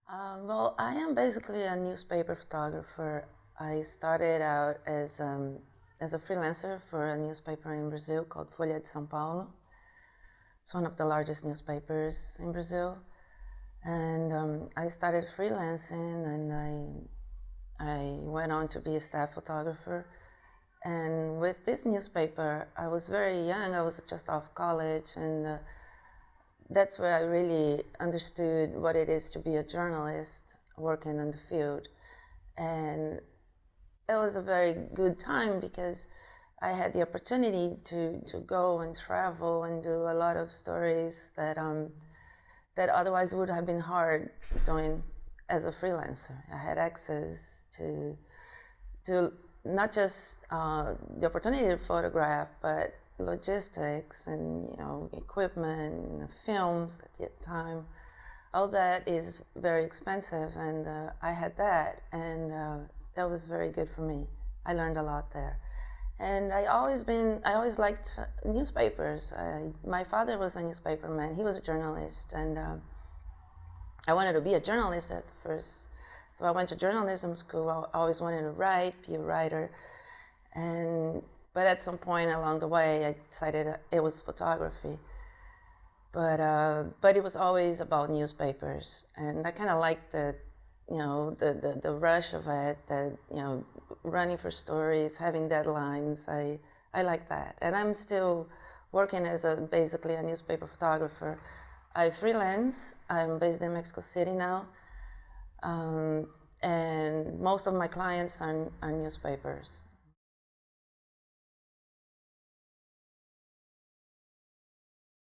Well, I am basically a newspaper photographer. I started out as a freelancer for a newspaper in Brazil called Folha de Sao Paulo. It's one of the largest newspapers in Brazil. And I started freelancing, and I went on to be a staff photographer. And with this newspaper, I was very young. I was just off college, and that's where I really understood what it is to be a journalist working in the field. And it was a very good time because I had the opportunity to go and travel and do a lot of stories that that otherwise would have been hard doing as a freelancer. I had access to not just the opportunity to photograph, but logistics and equipment, films at the time. All that is very expensive, and I had that, and that was very good for me. I learned a lot there. And I always liked newspapers. My father was a newspaperman. He was a journalist, and I wanted to be a journalist at first. So I went to journalism school. I always wanted to write, be a writer. But at some point along the way, I decided it was photography. But it was always about newspapers, and I kind of liked the rush of it, running for stories, having deadlines. I like that, and I'm still working as basically a newspaper photographer. I freelance. I'm based in Mexico City now, and most of my clients are newspapers.